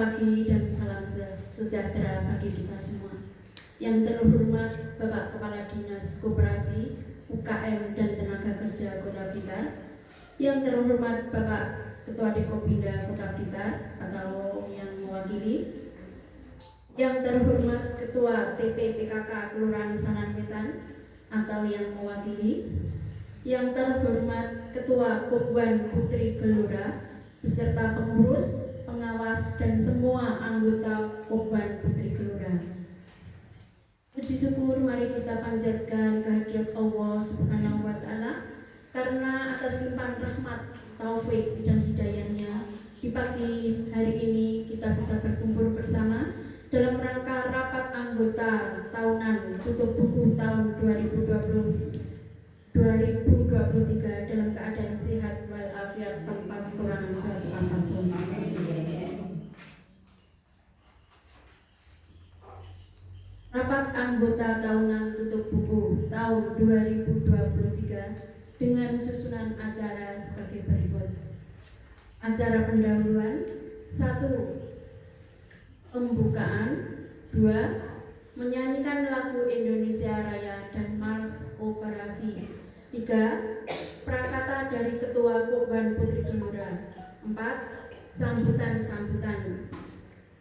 pagi dan salam sejahtera bagi kita semua. Yang terhormat Bapak Kepala Dinas Koperasi, UKM dan Tenaga Kerja Kota Blitar, yang terhormat Bapak Ketua Dekopinda Kota Blitar atau yang mewakili, yang terhormat Ketua TPPKK Kelurahan Sanan Wetan atau yang mewakili, yang terhormat Ketua Kopwan Putri Gelora beserta pengurus, pengawas, dan semua anggota Kopwan Putri Gelora. Puji syukur mari kita panjatkan kehadirat Allah Subhanahu wa Ta'ala, karena atas limpahan rahmat, taufik, dan hidayahnya di pagi hari ini kita bisa berkumpul bersama dalam rangka rapat anggota tahunan tutup buku tahun 2023 dalam keadaan sehat walafiat tanpa kekurangan suatu apapun. Rapat anggota tahunan tutup buku tahun 2023 dengan susunan acara sebagai berikut. Acara pendahuluan 1. Pembukaan. 2. Menyanyikan lagu Indonesia Raya dan Mars Koperasi. 3. Prakata dari Ketua Kopwan Putri Gelora. 4. Sambutan-sambutan.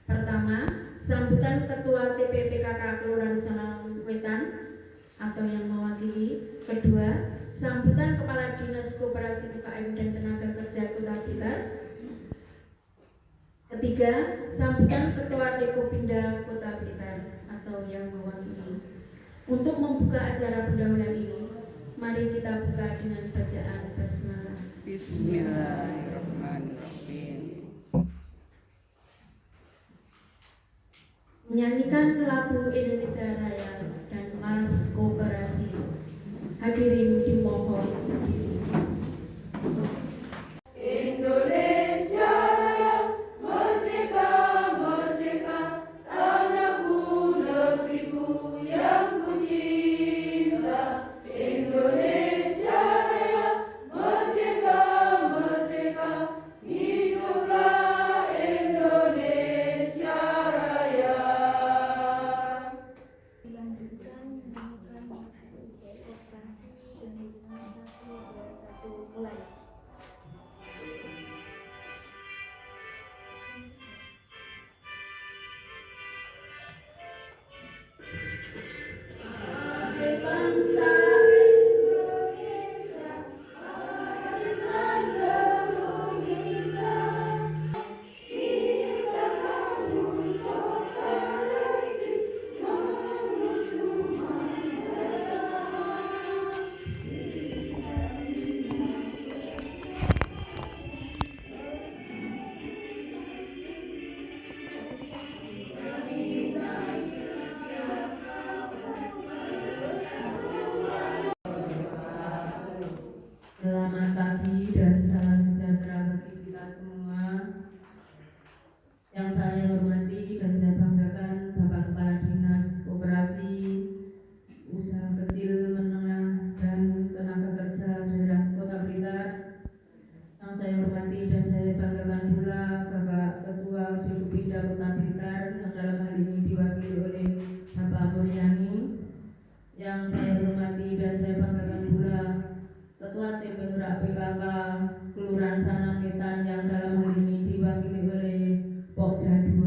Pertama, sambutan Ketua TPPKK Kelurahan Sanan Wetan atau yang mewakili. Kedua, sambutan Kepala Dinas Koperasi UKM dan Tenaga Kerja Kota Blitar. Ketiga, sambutan Ketua Dekopinda Kota Blitar atau yang mewakili. Untuk membuka acara pendahuluan ini, mari kita buka dengan bacaan basmalah. Bismillahirrahmanirrahim. Menyanyikan lagu Indonesia Raya dan Mars Koperasi. Hadirin dimohon berdiri. Indonesia Raya, merdeka, merdeka, tanahku, negeriku yang ku cinta. Indonesia Raya, merdeka, merdeka, hiduplah Indonesia Raya. Dilanjutkan menyanyikan lagu Koperasi dan dengan 1, 2, 1 mulai. Hai bangsa Indonesia, warisan leluhur kita. Kita bangun koperasi menuju masa. Selamat pagi dan salam sejahtera bagi kita semua. Yang saya hormati dan saya banggakan Bapak Kepala Dinas Koperasi, Usaha Kecil, Menengah, dan Tenaga Kerja Daerah Kota Blitar. Yang saya hormati dan saya banggakan pula Bapak Ketua Dekopinda Kota Blitar yang dalam hal ini diwakili oleh Bapak Muryani. Yang saya hormati dan saya banggakan pula Ketua Tim Penggerak PKK Kelurahan Sanan Wetan yang dalam hal ini diwakili oleh Pokja 2.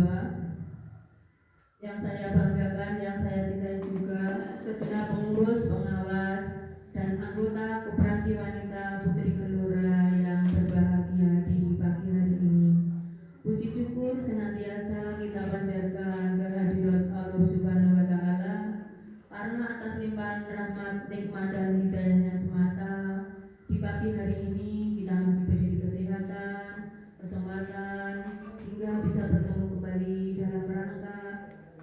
Yang saya banggakan, yang saya cintai juga segenap pengurus, pengawas, dan anggota Koperasi Wanita Putri Gelora yang berbahagia di pagi hari ini. Puji syukur senantiasa kita panjatkan kehadirat Allah Subhanahu wa Ta'ala, karena atas limpahan rahmat, nikmat, dan hidayahnya semata di pagi hari ini kita masih diberi kesehatan, kesempatan hingga bisa bertemu kembali dalam rangka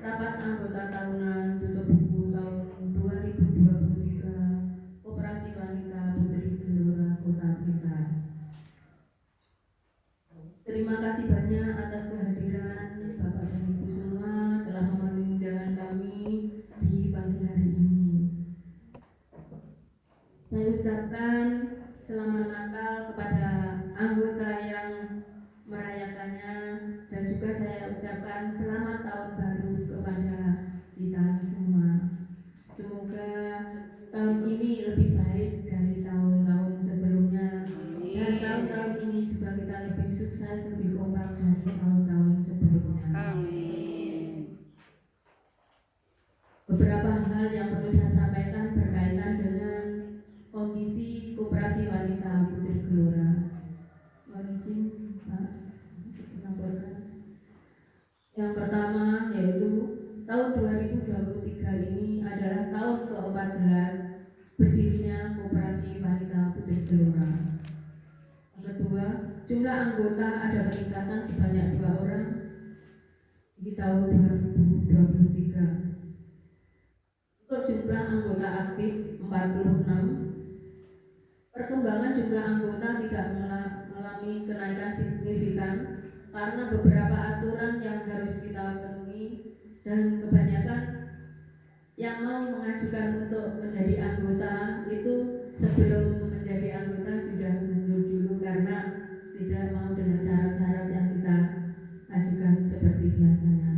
rapat anggota tahunan tutup buku tahun 2023 Koperasi Wanita Putri Gelora Kota Blitar. Terima kasih banyak atas kehadiran Bapak dan Ibu semua telah memenuhi undangan kami di pagi hari ini. Saya ucapkan selamat Natal kepada anggota yang merayakannya, dan juga saya ucapkan Yang pertama yaitu tahun 2023 ini adalah tahun ke-14 berdirinya Koperasi Wanita Putri Gelora. Yang kedua, jumlah anggota ada peningkatan sebanyak 2 orang di tahun 2023. Untuk jumlah anggota aktif 46. Perkembangan jumlah anggota tidak mengalami kenaikan signifikan karena beberapa aturan yang harus kita penuhi dan kebanyakan yang mau mengajukan untuk menjadi anggota itu sebelum menjadi anggota sudah mundur dulu karena tidak mau dengan syarat-syarat yang kita ajukan seperti biasanya.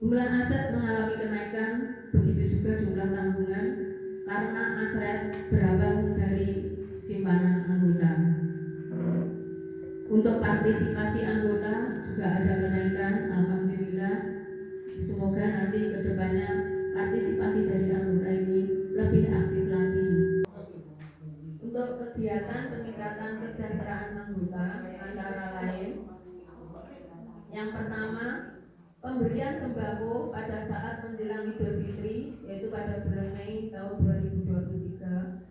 Jumlah aset mengalami kenaikan, begitu juga jumlah tanggungan karena aset berawal dari simpanan anggota. Untuk partisipasi anggota juga ada kenaikan, alhamdulillah. Semoga nanti kedepannya partisipasi dari anggota ini lebih aktif lagi. Untuk kegiatan peningkatan kesejahteraan anggota antara lain, yang pertama, pemberian sembako pada saat menjelang Idul Fitri, yaitu pada bulan Mei tahun 2023.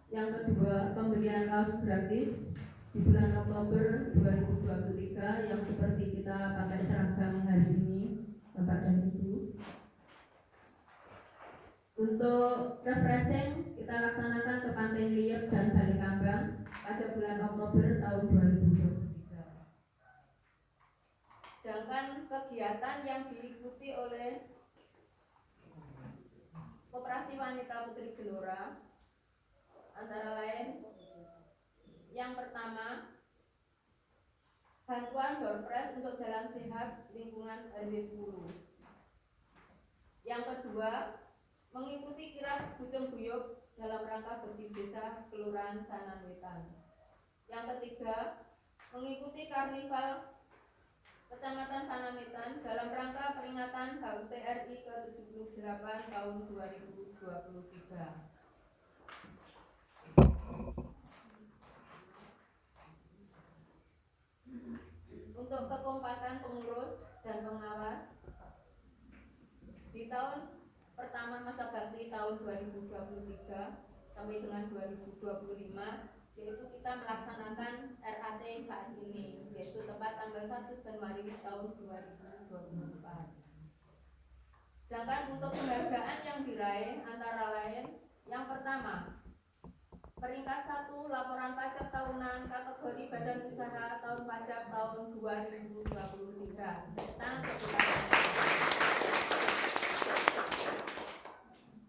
Yang kedua, pemberian kaos gratis di bulan Oktober 2023 yang seperti kita pakai seragam hari ini, Bapak dan Ibu. Untuk refreshing kita laksanakan ke Pantai Liep dan Balikambang pada bulan Oktober tahun 2023. Sedangkan kegiatan yang diikuti oleh Koperasi Wanita Putri Gelora antara lain, yang pertama, bantuan door prize untuk jalan sehat lingkungan RW 10. Yang kedua, mengikuti kirap Bujeng Buyuk dalam rangka bersih desa Kelurahan Sanan Wetan. Yang ketiga, mengikuti karnival Kecamatan Sanan Wetan dalam rangka peringatan HUT RI ke-78 tahun 2023. Untuk kekompakan pengurus dan pengawas di tahun pertama masa bakti tahun 2023 sampai dengan 2025, yaitu kita melaksanakan RAT saat ini, yaitu tepat tanggal 1 Januari tahun 2024. Sedangkan untuk penghargaan yang diraih antara lain, yang pertama, peringkat 1 laporan pajak tahunan kategori badan usaha tahun pajak tahun 2023.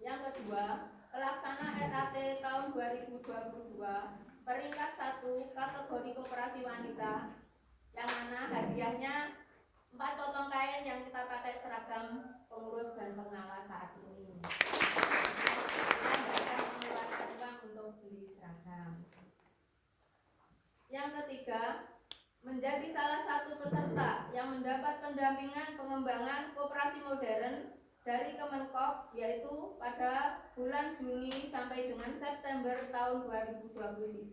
Yang kedua, pelaksana RAT tahun 2022, peringkat 1 kategori koperasi wanita, yang mana hadiahnya 4 potong kain yang kita pakai seragam pengurus dan pengawas saat ini. Kita mengeluarkan uang untuk beli seragam. Yang ketiga, menjadi salah satu peserta yang mendapat pendampingan pengembangan koperasi modern dari Kemenkop, yaitu pada bulan Juni sampai dengan September tahun 2023,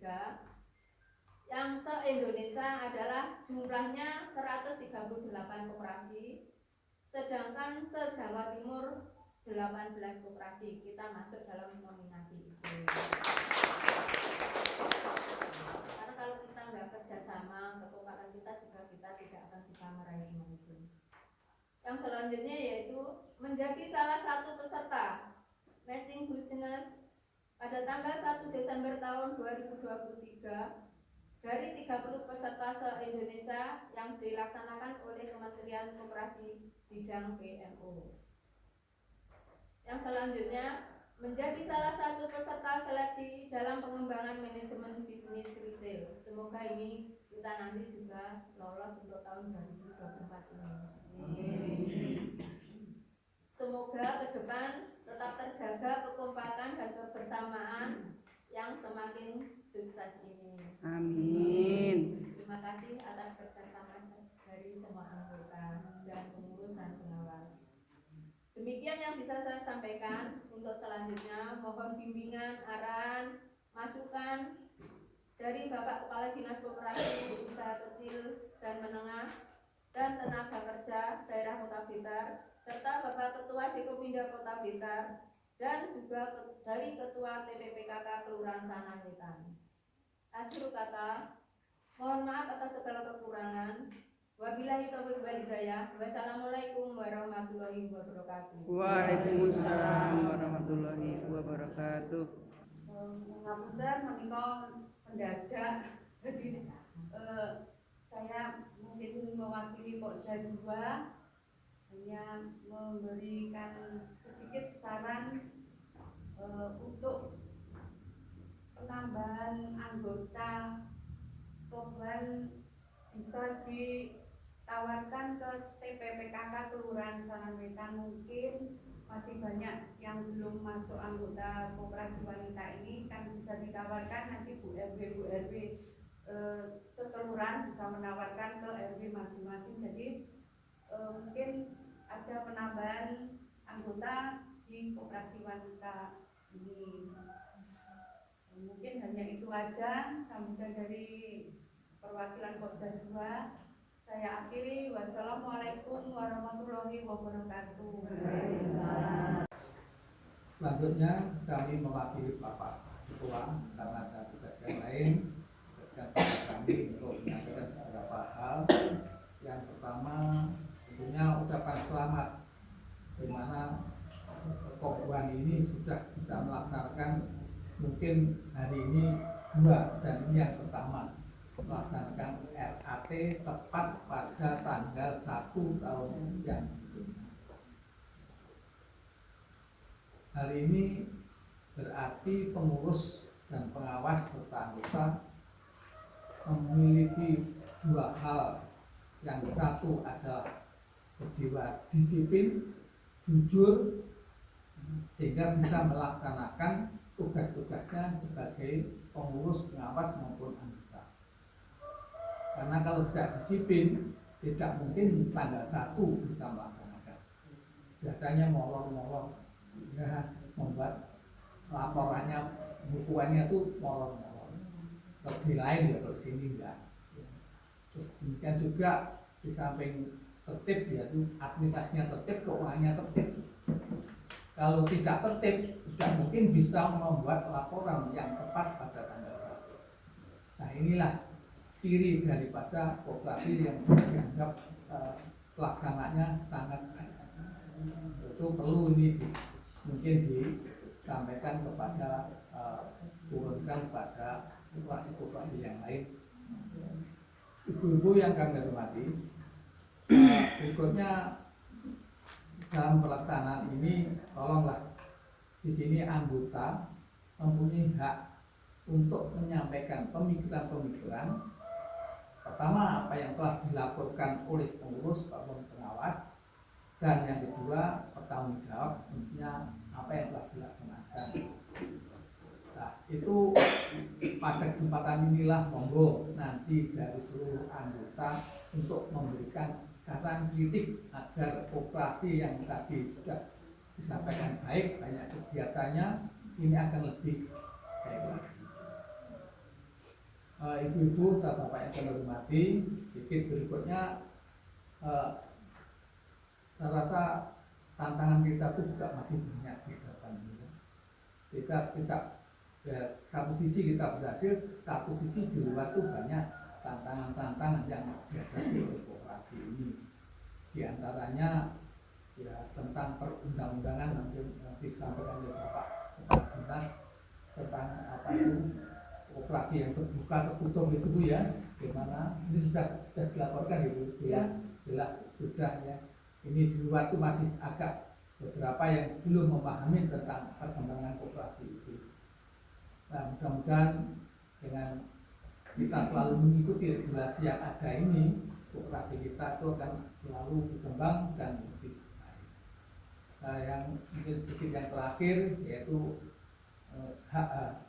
yang se-Indonesia adalah jumlahnya 138 koperasi, sedangkan se-Jawa Timur 18 koperasi. Kita masuk dalam nominasi itu. Karena kalau kita nggak kerjasama, kekompakan kita juga kita tidak akan bisa meraih semua itu. Yang selanjutnya yaitu menjadi salah satu peserta matching business pada tanggal 1 Desember tahun 2023 dari 30 peserta se-Indonesia yang dilaksanakan oleh Kementerian Koperasi bidang PMO. Yang selanjutnya, menjadi salah satu peserta seleksi dalam pengembangan manajemen bisnis retail. Semoga ini kita nanti juga lolos untuk tahun 2024 ini. Semoga ke depan tetap terjaga kekompakan dan kebersamaan yang semakin sukses ini. Amin. Terima kasih atas kerjasama dari semua anggota dan pengurus dan pengawas. Demikian yang bisa saya sampaikan. Untuk selanjutnya mohon bimbingan, arahan, masukan dari Bapak Kepala Dinas Koperasi Usaha Kecil dan Menengah dan Tenaga Kerja Daerah Kota Blitar, serta Bapak Ketua Dekopinda Kota Blitar, dan juga dari Ketua TPPKK Kelurahan Sananwetan. Akhir kata, mohon maaf atas segala kekurangan. Wabillahi taufiq wal hidayah. Wassalamualaikum warahmatullahi wabarakatuh. Waalaikumsalam warahmatullahi wabarakatuh. Ngapunten menika mendadak. Jadi saya mungkin mewakili Pokja 2 hanya memberikan sedikit saran untuk penambahan anggota korban bisa ditawarkan ke TPPKK Kelurahan Sananwetan. Mungkin masih banyak yang belum masuk anggota koperasi wanita ini, kan bisa ditawarkan nanti Bu RW sekelurahan bisa menawarkan ke RW masing-masing. Jadi mungkin ada penambahan anggota di koperasi wanita ini. Mungkin hanya itu aja sambutan dari perwakilan Pokja 2. Saya akhiri. Wassalamualaikum warahmatullahi wabarakatuh. Selanjutnya kami mewakili Bapak Ketua karena ada tugas yang lain, tugaskan Bapak kami untuk menyampaikan beberapa hal. Yang pertama tentunya ucapan selamat, di mana Kopwan ini sudah bisa melaksanakan mungkin hari ini 2 dan ini yang pertama melaksanakan RAT tepat pada tanggal 1 tahun yang hari ini berarti pengurus dan pengawas serta anggota memiliki 2 hal. Yang satu adalah berjiwa disiplin, jujur, sehingga bisa melaksanakan tugas-tugasnya sebagai pengurus, pengawas maupun anggota. Karena kalau tidak disiplin, tidak mungkin tanggal 1 bisa melaksanakan. Biasanya molor-molor, ya, membuat laporannya, bukuannya tuh molor-molor. Lebih lain ya kalau sini enggak. Terus demikian juga di samping tertib, yaitu administrasinya tertib, keuangannya tertib. Kalau tidak tertib, tidak mungkin bisa membuat laporan yang tepat pada tanggal 1. Nah inilah ciri daripada koperasi yang dianggap pelaksananya sangat itu perlu ini mungkin disampaikan kepada turunkan pada koperasi yang lain. Ibu-ibu yang kami hormati, berikutnya dalam pelaksanaan ini tolonglah di sini anggota mempunyai hak untuk menyampaikan pemikiran-pemikiran. Pertama, apa yang telah dilaporkan oleh pengurus maupun pengawas, dan yang kedua, bertanggung jawab tentunya apa yang telah dilaksanakan. Nah, itu pada kesempatan inilah monggo nanti dari seluruh anggota untuk memberikan saran kritik agar koperasi yang tadi sudah disampaikan baik, banyak kegiatannya, ini akan lebih baik lagi. Ibu-ibu dan bapak yang kami hormati, sedikit berikutnya saya rasa tantangan kita itu juga masih banyak di depan ini. Kita tidak satu sisi kita berhasil, satu sisi di luar itu banyak tantangan-tantangan yang dihadapi oleh koperasi ini. Di antaranya ya tentang perundang-undangan nanti disampaikan oleh Bapak Kepala Dinas tentang apa itu koperasi yang terbuka tertutup itu Bu ya, gimana ini sudah dilaporkan gitu jelas sudah ya. Ini di luar itu masih agak beberapa yang belum memahami tentang perkembangan koperasi itu. Nah, mudah-mudahan dengan kita selalu mengikuti regulasi yang ada ini, koperasi kita itu akan selalu berkembang dan lebih baik. Yang mungkin sedikit yang terakhir yaitu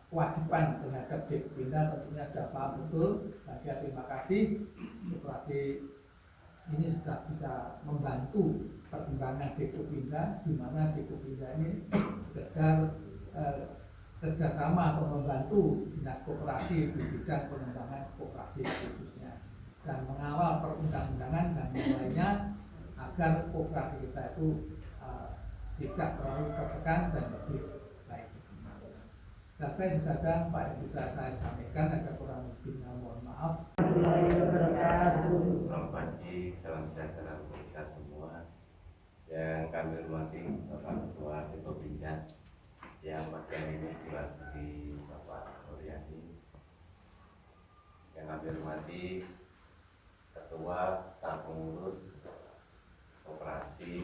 kewajiban terhadap Dekopinda tentunya sudah paham betul. Dan saya terima kasih koperasi ini sudah bisa membantu perkembangan Dekopinda, di mana Dekopinda ini sekedar kerjasama atau membantu dinas koperasi di bidang pengembangan koperasi khususnya dan mengawal perundang-undangan dan yang lainnya agar koperasi kita itu tidak terlalu tertekan dan lebih baik. Dan saya itu saja Pak yang bisa saya sampaikan, ada kurang lebihnya mohon maaf. Selamat pagi, salam sejahtera untuk kita semua. Yang kami hormati Bapak Ketua Depobinda yang bagian ini diwakili Bapak Mulyani. Yang kami hormati Ketua Staf Pengurus Koperasi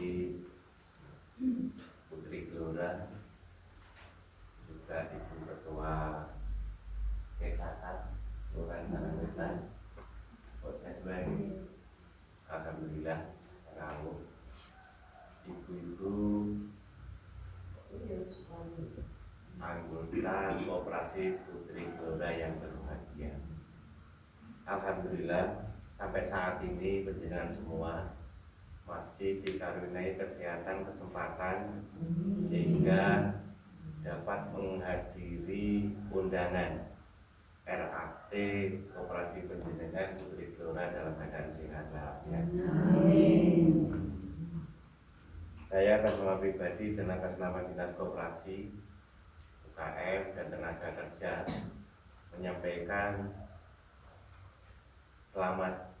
Putri Gelora, juga Ibu Ketua KKK Kelurahan Tanah alhamdulillah selalu ibu-ibu anggota Koperasi Putri Gelora yang berbahagia. Alhamdulillah sampai saat ini penjenengan semua masih dikaruniai kesehatan, kesempatan sehingga dapat menghadiri undangan RAT Koperasi Penjenengan Putri Gelora dalam keadaan sehat walafiat. Saya atas nama pribadi dan atas nama Dinas Koperasi, UKM dan Tenaga Kerja menyampaikan selamat.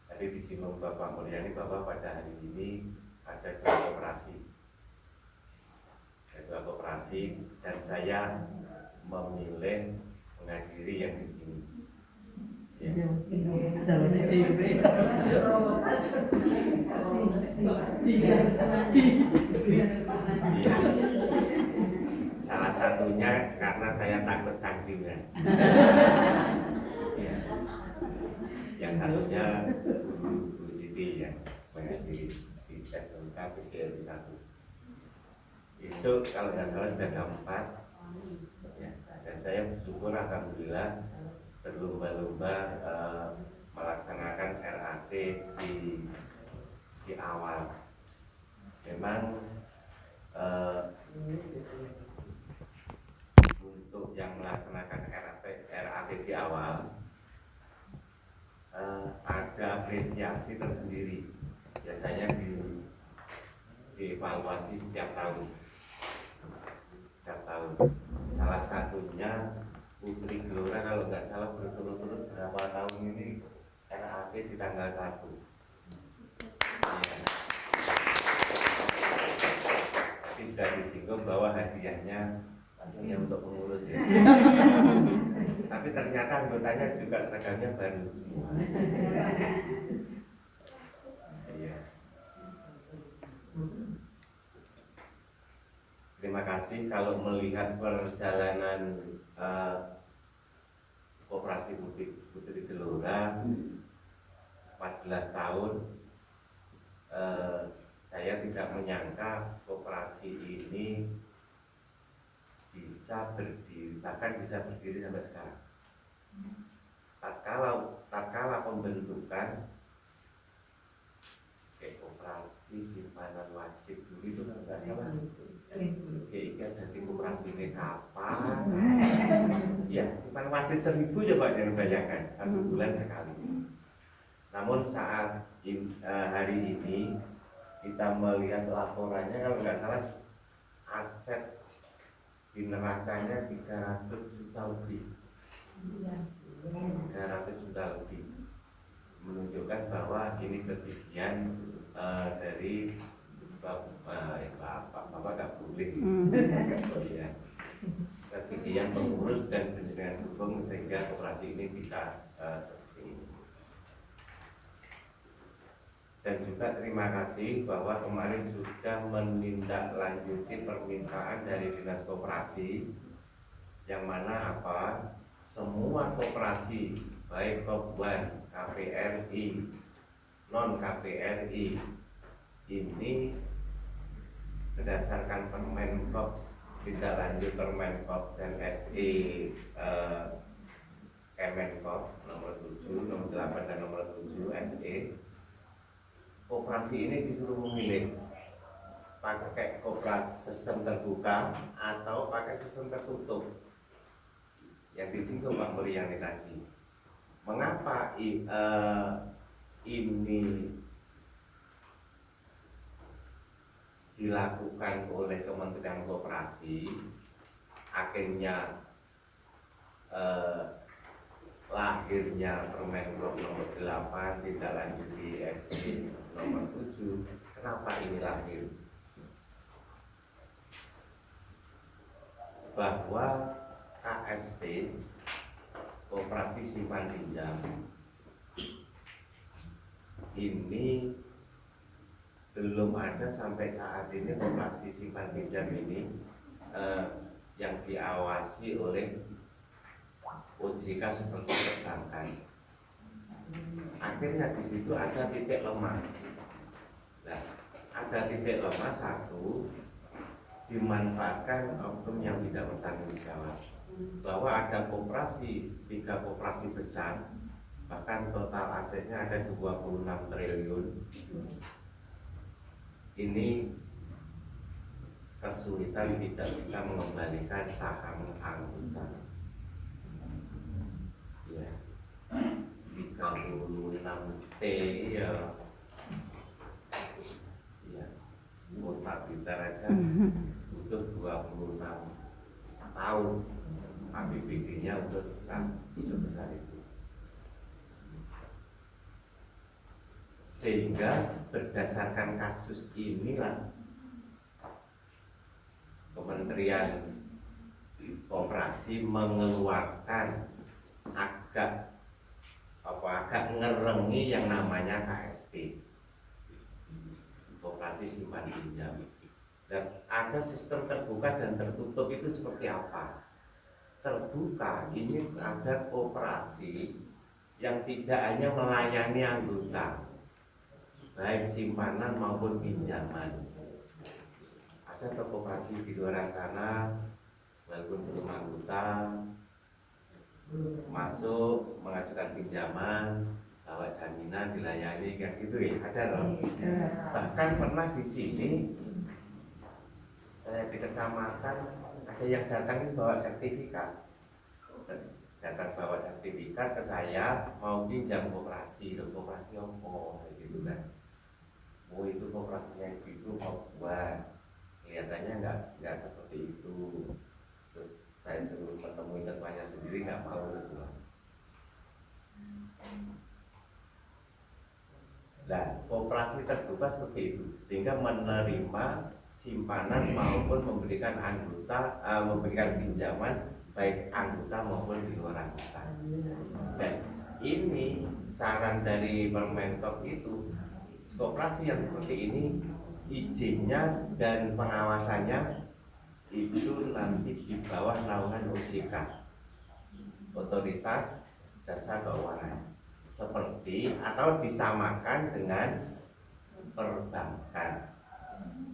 Tadi disinggung Bapak Mulyani bahwa pada hari ini ada dua koperasi dan saya memilih menghadiri yang di sini. Ya. Salah satunya karena saya takut sanksinya. Ya. Yang satunya Bu Siti yang menghadiri di SMK PGRI 1. Besok kalau nggak salah sudah keempat. Ya. Dan saya bersyukur alhamdulillah berlomba-lomba melaksanakan RAT di awal. Memang untuk yang melaksanakan RAT di awal ada apresiasi tersendiri. Biasanya dievaluasi setiap tahun. Salah satunya Putri Gelora kalau nggak salah berturut-turut berapa tahun ini RAT di tanggal 1. Ya. Tapi sudah disinggung bahwa hadiahnya hanya untuk pengurus ya. Tapi ternyata anggotanya juga seragamnya baru semua. Iya. Terima kasih kalau melihat perjalanan Koperasi Putri Gelora 14 tahun, saya tidak menyangka koperasi ini bisa berdiri, bahkan bisa berdiri sampai sekarang. Tatkala pembentukan koperasi simpanan wajib dulu itu kan nggak salah. GIK dari koperasi ini kapan? Ya, simpanan wajib 1.000 coba jangan bayangkan, 1 bulan sekali. Namun saat hari ini kita melihat laporannya kalau nggak salah aset di neracanya 300 juta lebih. 300 juta lebih menunjukkan bahwa ini kegigihan dari Bapak nggak boleh. Ya. Kegigihan pengurus dan dengan dukung sehingga koperasi ini bisa seperti ini. Dan juga terima kasih bahwa kemarin sudah menindaklanjuti permintaan dari Dinas Koperasi yang mana semua koperasi baik Kobuan, KPRI, non KPRI ini berdasarkan Permenkop, tidak lanjut Permenkop dan SE Kemenkop nomor 7, nomor 8 dan nomor 7 SE, koperasi ini disuruh memilih pakai koperasi sistem terbuka atau pakai sistem tertutup. Yang disinggung Pak Muryani tadi. Mengapa ini dilakukan oleh Kementerian Koperasi? Akhirnya lahirnya Permen nomor 8 tidak lanjut di SD nomor 7. Kenapa ini lahir? Bahwa KSP, Koperasi Simpan Pinjam, ini belum ada sampai saat ini. Koperasi Simpan Pinjam ini yang diawasi oleh OJK seperti perbankan. Akhirnya di situ ada titik lemah. Nah, ada titik lemah satu, dimanfaatkan oknum yang tidak bertanggung jawab. Bahwa ada koperasi, 3 koperasi besar, bahkan total asetnya ada 26 triliun. Ini kesulitan tidak bisa mengembalikan saham anggota. Ya, 36 T ya. Ya, kota Blitar aja butuh 26 tahun. APBD-nya udah sebesar itu. Sehingga berdasarkan kasus inilah Kementerian Koperasi mengeluarkan agak ngerengi yang namanya KSP, Koperasi Simpan Pinjam. Dan ada sistem terbuka dan tertutup itu seperti apa? Terbuka ini ada koperasi yang tidak hanya melayani anggota, baik simpanan maupun pinjaman. Ada koperasi di luar sana, walaupun belum anggota, masuk mengajukan pinjaman, bawa jaminan, dilayani, kayak gitu ya, ada loh. Bahkan pernah di sini saya di kecamatan ada yang datang bawa sertifikat, datang bawa sertifikat ke saya mau pinjam koperasi, koperasi opo, gitu kan. Oh itu koperasinya itu mau buat, kelihatannya nggak seperti itu. Terus saya suruh menemui ketuanya sendiri, nggak mau terus bilang. Nah, koperasi terbuka seperti itu, sehingga menerima simpanan maupun memberikan anggota, memberikan pinjaman baik anggota maupun di luar anggota. Dan ini saran dari Permenkop itu, koperasi yang seperti ini izinnya dan pengawasannya itu nanti di bawah naungan OJK, Otoritas Jasa Keuangan, seperti atau disamakan dengan perbankan,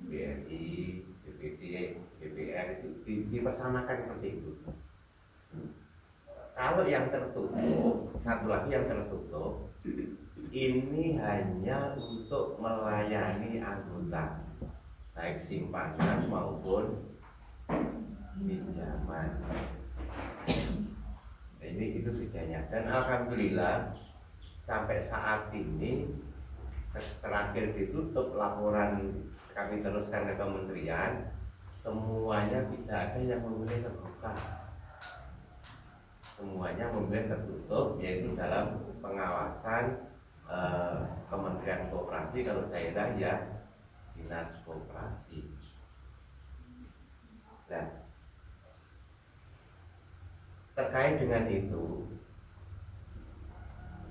BRI, BPD, BPR itu dipersamakan seperti itu. Kalau yang tertutup, satu lagi yang tertutup, ini hanya untuk melayani anggota, baik simpanan maupun pinjaman. Nah, ini itu bedanya. Dan alhamdulillah sampai saat ini terakhir ditutup laporan kami teruskan ke kementerian, semuanya tidak ada yang memilih terbuka, semuanya memilih tertutup, yaitu dalam pengawasan Kementerian Koperasi, kalau daerah ya Dinas Koperasi. Nah, terkait dengan itu,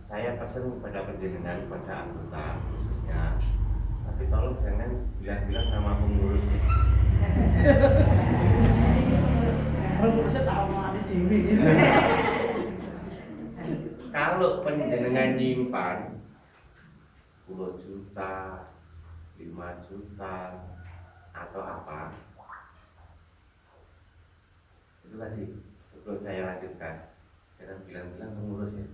saya pesan kepada penjenengan, pada anggota khususnya, tapi tolong jangan bilang-bilang sama pengurusnya. Kalau penjenengan nyimpan 10 juta, 5 juta, atau apa, itu tadi sebelum saya lanjutkan, jangan bilang-bilang pengurus ya.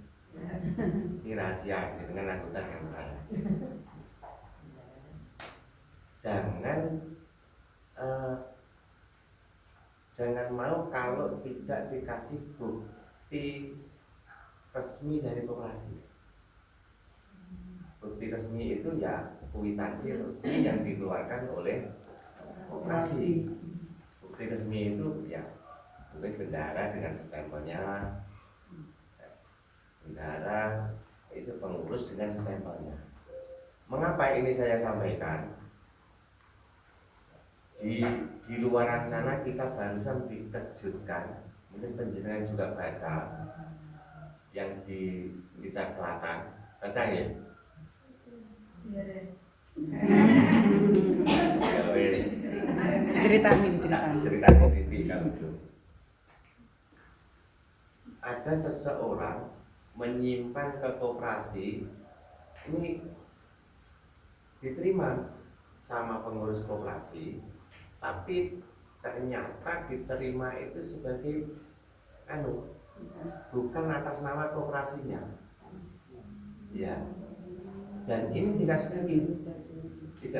Ini rahasia dengan anggota yang lain. Jangan jangan mau kalau tidak dikasih bukti resmi dari koperasi. Bukti resmi itu ya kwitansi resmi yang dikeluarkan oleh koperasi. Bukti resmi itu ya mungkin bendahara dengan stempelnya, bendahara itu pengurus dengan stempelnya. Mengapa ini saya sampaikan? Di luaran sana kita barusan dikejutkan, mungkin penjenengan juga baca yang di Blitar Selatan, baca ya? Ceritain. Ceritanya TV kalau itu. Ada seseorang menyimpan ke koperasi, ini diterima sama pengurus koperasi, tapi ternyata diterima itu sebagai bukan atas nama koperasinya, ya. Dan ini tidak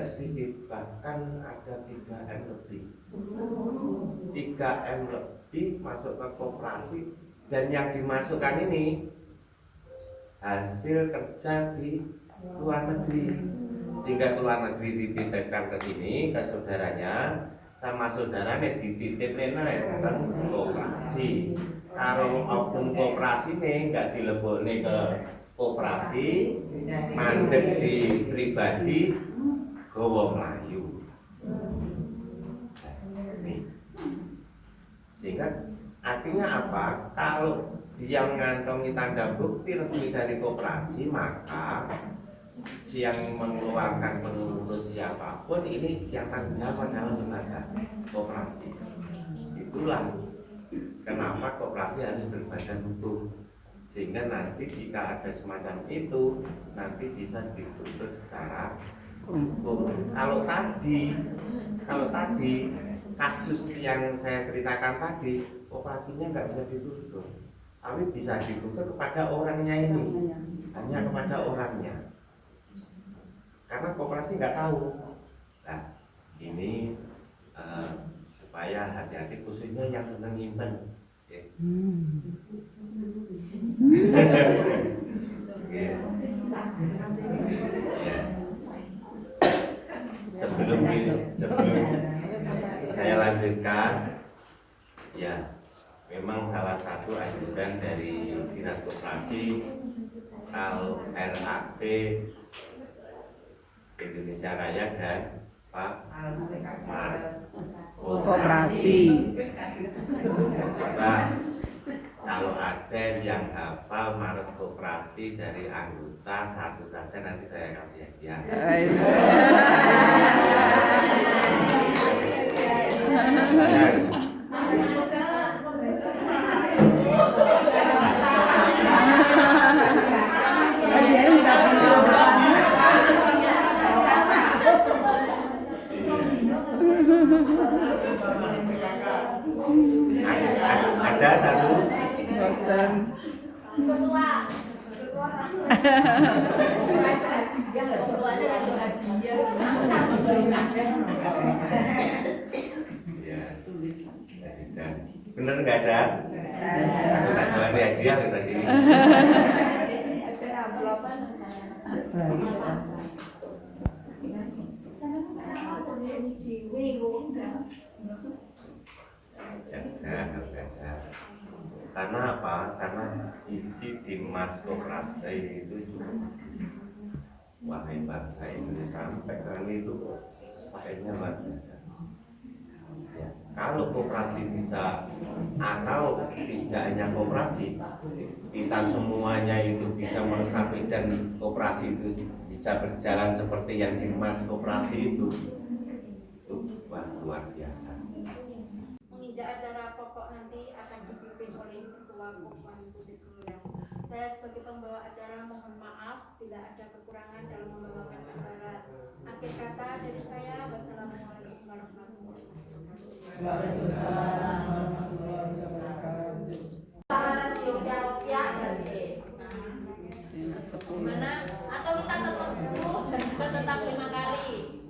sedikit, bahkan ada 3M lebih. 3M lebih masuk ke koperasi, dan yang dimasukkan ini hasil kerja di luar negeri, sehingga ke luar negeri dititipkan ke sini ke saudaranya, sama saudaranya dititipin ke koperasi. Kalau oknum koperasi nih nggak dilebokne ke koperasi, mandek di pribadi, gowo Melayu. Sehingga artinya apa? Kalau dia mengantongi tanda bukti resmi dari koperasi, maka yang mengeluarkan pengurus siapapun ini yang tanggung jawab adalah lembaga koperasi. Itulah kenapa koperasi harus berbadan hukum, sehingga nanti jika ada semacam itu nanti bisa dituntut secara hukum. Kalau tadi kasus yang saya ceritakan tadi, koperasinya nggak bisa dituntut, tapi bisa dituntut kepada orangnya ini, hanya kepada orangnya, karena koperasi nggak tahu. Nah, ini supaya hati-hati, khususnya yang senang nyimpen. Ya. Sebelum saya lanjutkan, ya, memang salah satu anjuran dari Dinas Koperasi LRT Indonesia Raya dan Pak Mars Koperasi. Coba kalau ada yang hafal Mars Koperasi dari anggota satu saja, nanti saya kasih hadiah. Ada satu. Boten. Bener nggak ada? Aku tak jual hadiah tadi. Karena apa? Karena isi di Mas Koperasi itu juga, wahai bangsa Indonesia, sampai kali itu sayangnya luar biasa. Ya, kalau koperasi bisa, atau tidak hanya koperasi, kita semuanya itu bisa meresapi dan koperasi itu bisa berjalan seperti yang di Mas Koperasi itu wah, luar biasa. Menginjak acara pokok nanti akan dipimpin oleh Ketua Kopman Pusat Kelurahan. Saya sebagai pembawa acara mohon maaf bila ada kekurangan dalam membawakan acara. Akhir kata dari saya, wassalamualaikum warahmatullahi wabarakatuh. Waalaikumsalam warahmatullahi wabarakatuh. Mana? Atau kita tetap 10 dan juga tetap 5 kali?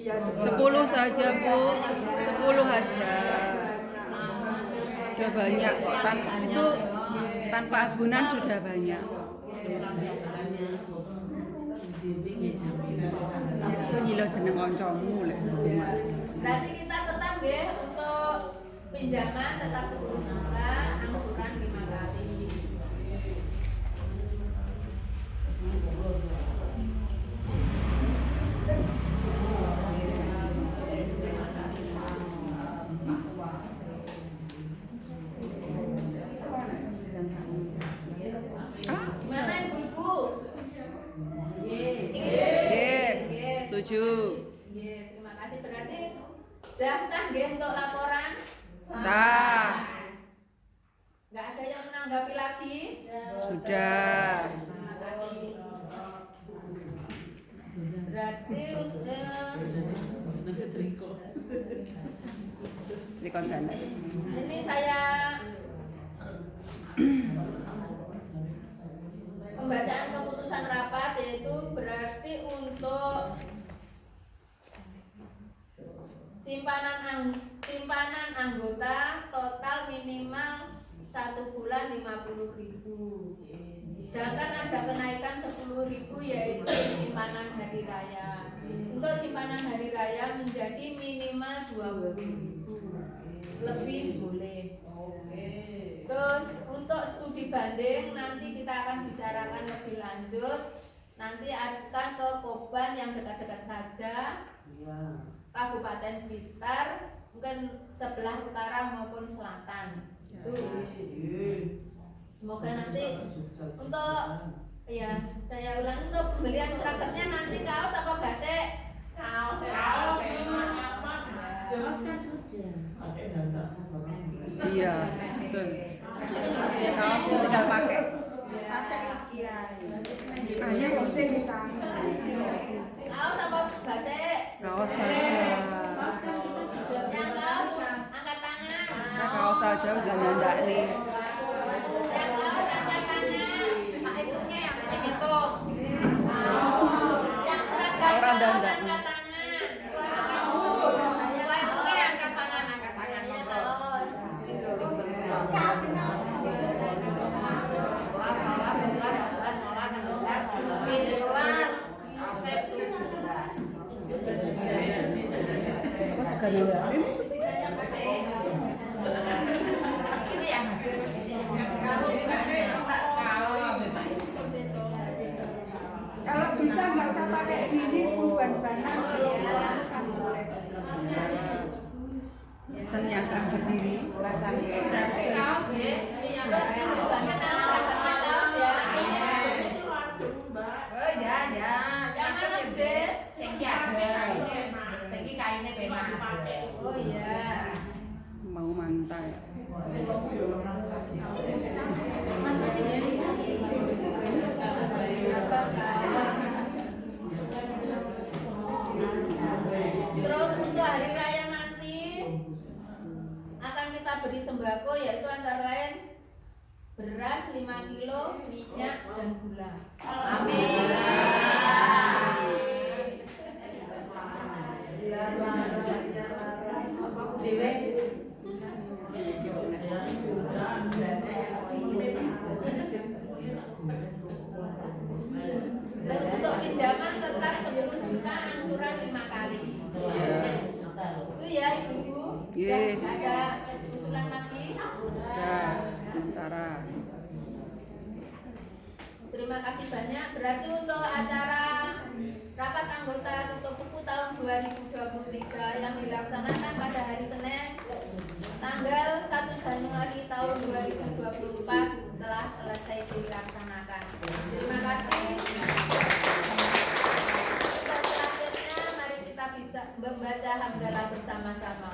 10 saja, Bu. 10 aja. Sudah banyak kok. Itu tanpa agunan sudah banyak. Aku nyilo jeneng kancamu lek. Berarti kita tetap nggih untuk pinjaman tetap 10 juta, angsuran 5 kali. Gimana ibu-ibu? Setuju. Nggih, terima kasih. Berarti sudah sah nggih untuk laporan? Sah. Nggak ada yang menanggapi lagi? Sudah. Terima kasih. Berarti Di kontainer. ini saya pembacaan keputusan rapat, yaitu berarti untuk simpanan anggota total minimal 1 bulan 50.000. Sedangkan ada kenaikan 10.000 yaitu simpanan hari raya. Untuk simpanan hari raya menjadi minimal 20.000. Lebih boleh. Terus untuk studi banding nanti kita akan bicarakan lebih lanjut. Nanti akan ke Koban yang dekat-dekat saja. Kabupaten Blitar, mungkin sebelah utara maupun selatan. Itu. Semoga nanti untuk saya ulangi, untuk pembelian seragamnya nanti kaos apa batik? Kaos. Jelas kan sudah. Pakai data. Iya, betul. Kaos itu tinggal pakai. Hanya penting di sana. Kaos apa batik? Kaos saja. Yang kaos angkat tangan. Nah, kaos saja udah nyandak nih. Yang kaos angkat tangan. Pak itunya yang dihitung. Yang seragam Orang kaos dandan. angkat tangan. Pak itunya angkat tangan ya kaos. Aku sekali ini. Kalau bisa nggak usah pakai gini, ban-banan kan boleh. Pesan yang terang berdiri. Kaos ya. Yang banyak kan seragamnya kaos ya. Oh ya. Yang mana gede? Sengki ada. Sengki kainnya benar. Oh iya. Mau mantai. Terus untuk hari raya nanti akan kita beri sembako, yaitu antara lain beras 5 kilo, minyak dan gula. Amin. Dan untuk pinjaman tetap 10 juta, angsuran 5 kali. Itu ya ibu-ibu. Iya. Nggak ada usulan lagi. Sudah sementara. Terima kasih banyak. Berarti untuk acara rapat anggota tutup buku tahun 2023 yang dilaksanakan pada hari Senin tanggal 1 Januari tahun 2024 telah selesai dilaksanakan. Terima kasih. Selanjutnya mari kita bisa membaca hamdalah bersama-sama.